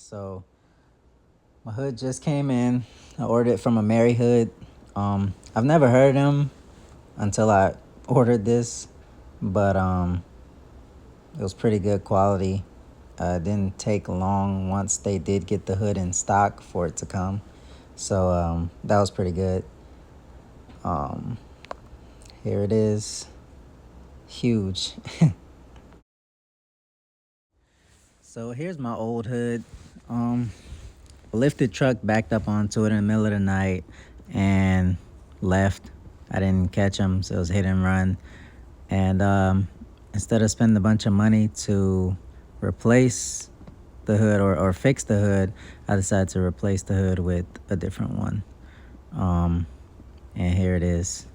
So my hood just came in. I ordered it from Amerihood. I've never heard of them until I ordered this, but it was pretty good quality. It didn't take long once they did get the hood in stock for it to come. So that was pretty good. Um, Here it is. Huge. So here's my old hood. A lifted truck backed up onto it in the middle of the night and left. I didn't catch him, so it was hit and run. And instead of spending a bunch of money to replace the hood or fix the hood, I decided to replace the hood with a different one. And here it is.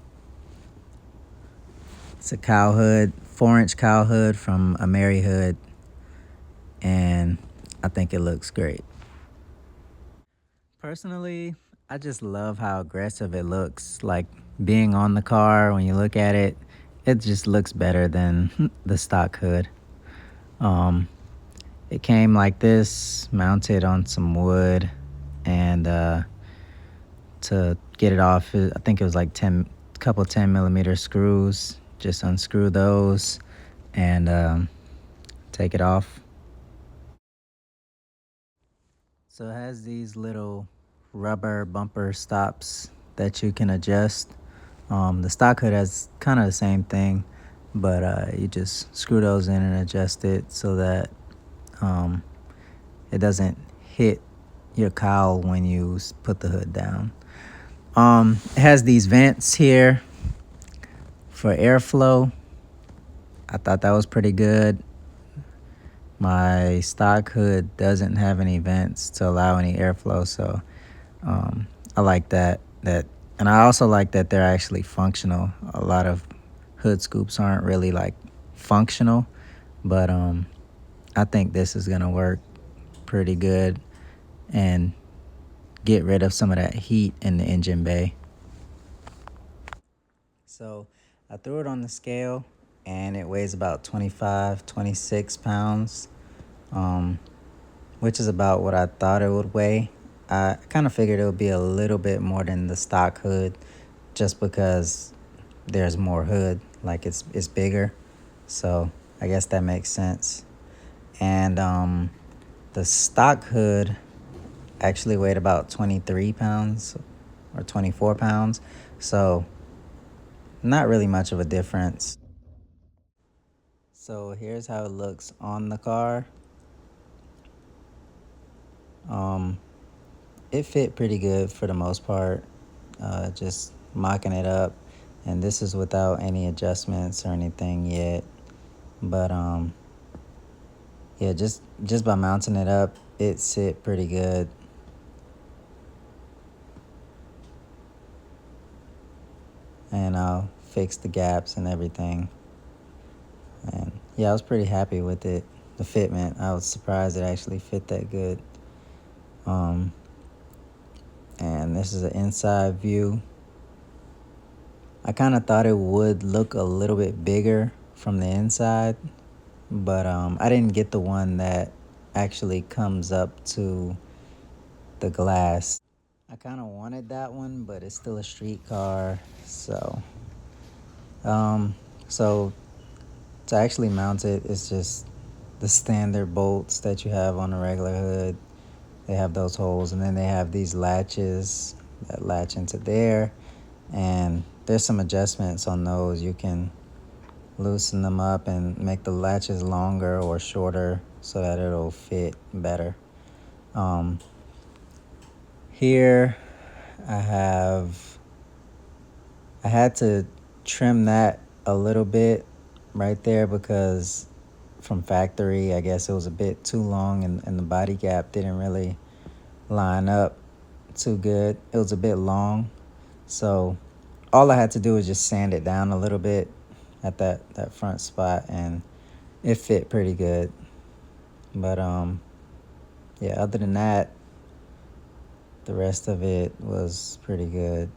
It's a cow hood, 4-inch cow hood from Amerihood, and I think it looks great. Personally, I just love how aggressive it looks. Like being on the car, when you look at it, it just looks better than the stock hood. It came like this, mounted on some wood, and to get it off, I think it was like 10 millimeter screws. Just unscrew those and take it off. So it has these little rubber bumper stops that you can adjust. The stock hood has kind of the same thing, but you just screw those in and adjust it so that it doesn't hit your cowl when you put the hood down. It has these vents here for airflow. I thought that was pretty good. My stock hood doesn't have any vents to allow any airflow, so I like that. And I also like that they're actually functional. A lot of hood scoops aren't really like functional, but I think this is gonna work pretty good and get rid of some of that heat in the engine bay. So I threw it on the scale and it weighs about 25, 26 pounds, which is about what I thought it would weigh. I kind of figured it would be a little bit more than the stock hood just because there's more hood, like it's bigger. So I guess that makes sense. And the stock hood actually weighed about 23 pounds or 24 pounds. So not really much of a difference. So here's how it looks on the car. Um, it fit pretty good for the most part. Just mocking it up, and this is without any adjustments or anything yet. But yeah, just by mounting it up, it sit pretty good. And I'll fix the gaps and everything. And yeah, I was pretty happy with it. The fitment, I was surprised it actually fit that good. And this is an inside view. I kind of thought it would look a little bit bigger from the inside, but I didn't get the one that actually comes up to the glass. I kind of wanted that one, but it's still a street car, so um, so to actually mount it, it's just the standard bolts that you have on a regular hood. They have those holes, and then they have these latches that latch into there, and there's some adjustments on those. You can loosen them up and make the latches longer or shorter so that it'll fit better. Here I had to trim that a little bit right there because from factory, I guess it was a bit too long and the body gap didn't really line up too good. It was a bit long, so all I had to do was just sand it down a little bit at that front spot, and it fit pretty good. But yeah, other than that, the rest of it was pretty good.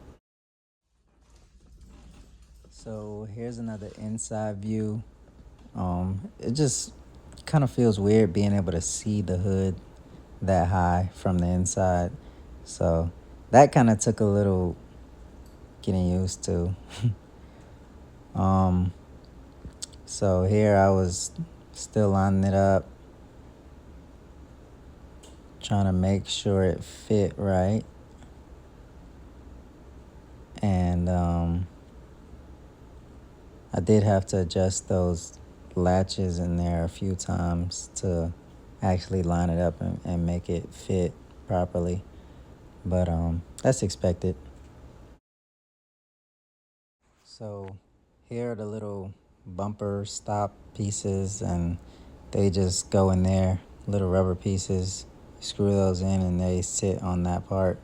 So here's another inside view. It just kind of feels weird being able to see the hood that high from the inside. So that kind of took a little getting used to. um, so here I was still lining it up, trying to make sure it fit right. And I did have to adjust those latches in there a few times to actually line it up and make it fit properly. But that's expected. So here are the little bumper stop pieces, and they just go in there, little rubber pieces. Screw those in and they sit on that part.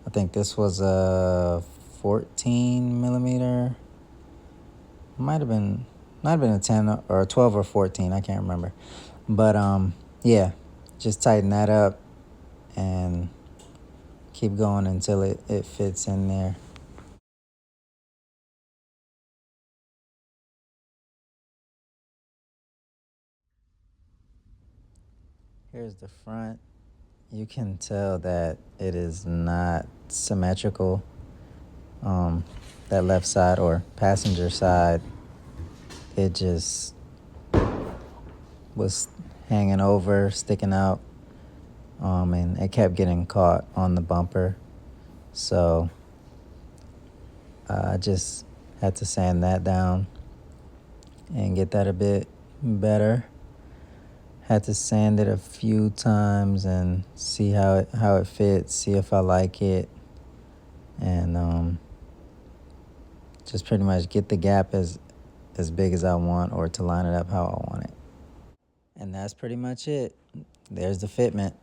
I think this was a 14 millimeter. Might have been a 10 or a 12 or 14. I can't remember. But yeah, just tighten that up and keep going until it fits in there. Here's the front. You can tell that it is not symmetrical. That left side or passenger side, it just was hanging over, sticking out, and it kept getting caught on the bumper. So I just had to sand that down and get that a bit better. Had to sand it a few times and see how it fits, see if I like it, and just pretty much get the gap as big as I want, or to line it up how I want it. And that's pretty much it. There's the fitment.